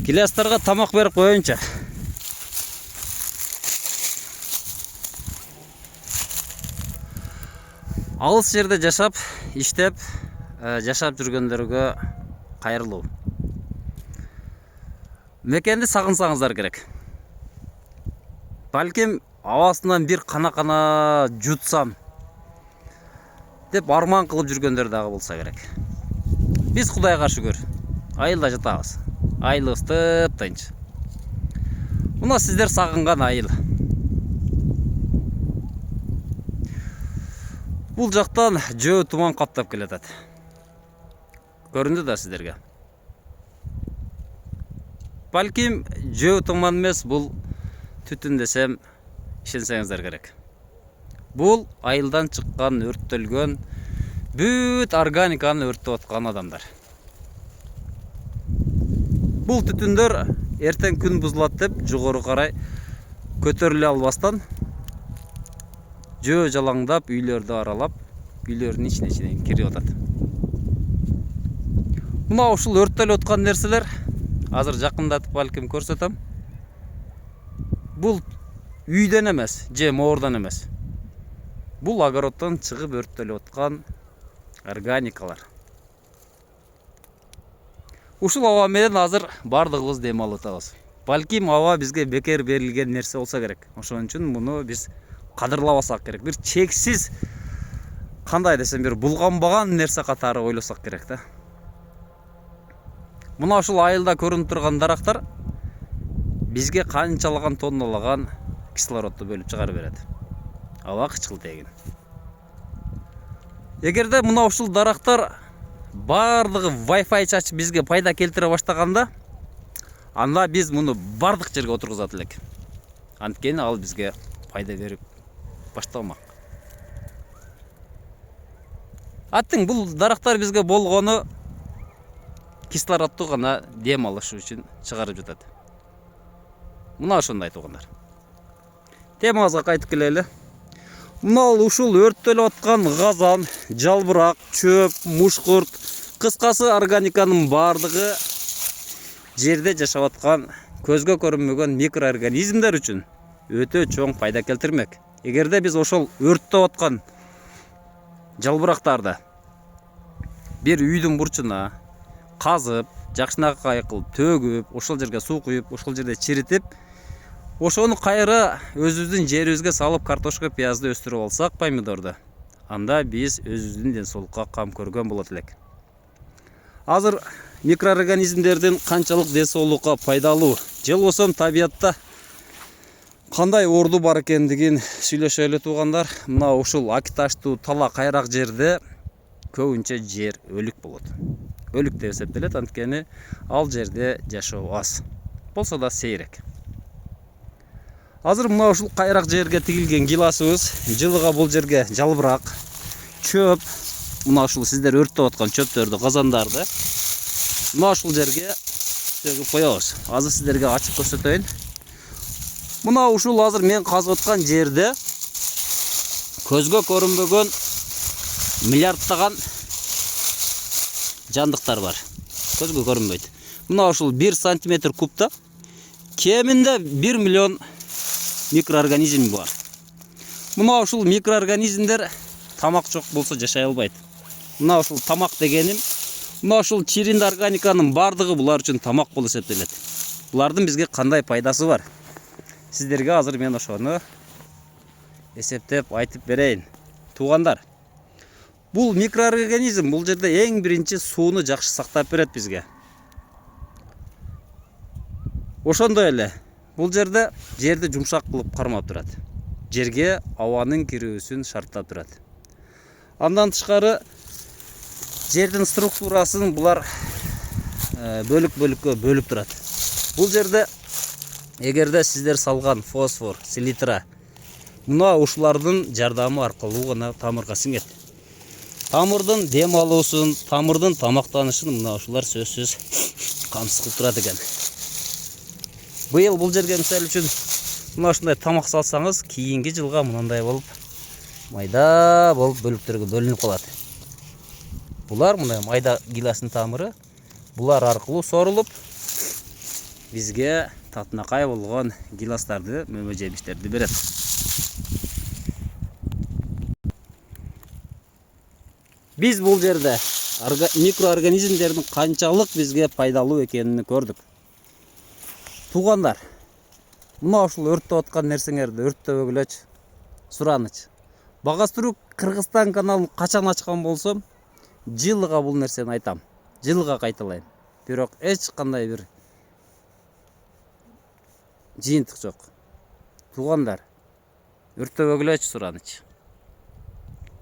Гиластарга тамак берип коеюнча. Алыс жерде жашап, иштеп, жашап жүргөндөргө кайрылуу. Мекенди сагынсаңыздар керек. Балким абасынан бир кана жутсам деп арман кылып жүргөндөр дагы болса керек. Биз Кудайга шүгүр, айылда жатабыз. Айылыбыз тып-тынч. Мына сиздер сагынган айыл. Бул жактан жөө туман каптап келатат. Көрүндү да сиздерге. Балким жөө туман эмес, бул түтүн десем ишенсеңиздер керек. Бул айылдан чыккан, өрттөлгөн бүт органиканы өрттөп аткан адамдар. Бул түтүндөр эртең күн бузулат деп жогору карай көтөрүлө албастан жөө жалаңдап үйлөрдү аралап, үйлөрдүн ичине кирип атат. Мына ушул өрттөлүп аткан нерселер азыр жакындатып балким көрсөтөм. Бул үйдөн эмес, же моордон эмес. Бул огороддон чыгып өрттөлүп аткан органикалар. Ушул аба менен азыр бардыгыбыз дем алып атабыз. Балким аба бизге бекер берилген нерсе болса керек. Ошон үчүн муну биз кадырлабасак керек. Бир чексиз, кандай десем, бир булганбаган нерсе катары ойлосок керек да. Мына ушул айылда көрүнүп турган дарактар бизге канчалаган тонналаган кислородду бөлүп чыгарып берет. Аба кычкыл тегин. Эгерде мына ушул дарактар бардыгы Wi-Fi чачып бизге пайда келтире баштаганда, анда биз муну бардык жерге отургузат элек. Анткени ал бизге пайда берип башталмак. Аттың бул дарактар бизге болгону кислородду гана дем алыш үчүн чыгарып жатат. Мына ошондой туугандар. Темабызга кайтып келели. Мына ушул өрттөлүп аткан газан, жалбырак, чөп, мушкурт, кыскасы органиканын бардыгы жерде жашап аткан көзгө көрүнмөгөн микроорганизмдер үчүн өтө чоң пайда келтирмек. Эгерде биз ошол өрттөп аткан жалбырактарды бир үйдүн бурчуна казып, жакшынакай кылып төгүп, ошол жерге суу куюп, ошол жерде чиритип, ошону кайра өзүбүздүн жерибизге салып картошка, пиязды өстүрүп алсак, помидорду, анда биз өзүбүздүн ден соолукка кам көргөн болот элек. Азыр микроорганизмдердин канчалык ден соолукка пайдалуу, же болбосо табиятта кандай орду бар экендигин сүйлөшөлү туугандар. Мына ушул аки таштуу тала кайрак жерде көбүнчө жер өлүк болот. Өлүк деп эсептелет, анткени ал жерде жашоо аз. Болсо да сейрек. Азыр мына ушул кайрак жерге тигилген гиласыбыз, жылыга бул жерге жалбырак, чөп, мына ушул сиздер өрттөп аткан чөптөрдү, казандарды мына ушул жерге төгүп коебуз. Азыр сиздерге ачып көрсөтөйүн. Мына ушул азыр мен казып аткан жерде көзгө көрүнбөгөн миллиардтаган жандыктар бар. Көзгө көрүнбөйт. Мына ушул 1 сантиметр кубта кеминде 1 миллион микроорганизм бар. Мына ушул микроорганизмдер тамак жок болсо жашай албайт. Мына ушул тамак дегеним, мына ушул чиринди органиканын бардыгы булар үчүн тамак болуп эсептелет. Булардын бизге кандай пайдасы бар? Сиздерге азыр мен ошону эсептеп айтып берейин. Туугандар, бул микроорганизм бул жерде эң биринчи сууну жакшы сактап берет бизге. Ошондой эле бул жерде жерди жумшак кылып кармап турат. Жерге абанын кирүүсүн шарттап турат. Андан тышкары жердин структурасын булар бөлүк-бөлүккө бөлүп турат. Бул жерде эгерде сиздер салган фосфор, селитра, мына ушулардын жардамы аркылуу гана тамырга сиңет. Тамырдын дем алуусун, тамырдын тамактанышын мына ушулар сөзсүз камсыз кылып турат экен. Быйыл бул жерге мисалы үчүн мына ушундай тамак салсаңыз, кийинки жылга мындай болуп майда болуп бөлүктөргө бөлүнүп калат. Булар мына майда гиластын тамыры булар аркылуу сорулуп бизге татынакай болгон гиластарды, мөмө жемиштерди берет. Биз бул жерде микроорганизмдердин канчалык бизге пайдалуу экенин көрдүк. Туугандар, мына ушул өрттөп аткан нерсеңерди өрттөбөгүлөчү. Сураныч. Багастыруу Кыргызстан каналын качан ачкан болсом, жылыга бул нерсени айтам. Жылыга кайталайм. Бирок эч кандай бир жыйынтык жок. Туугандар, өрттөбөгүлөчү Сураныч.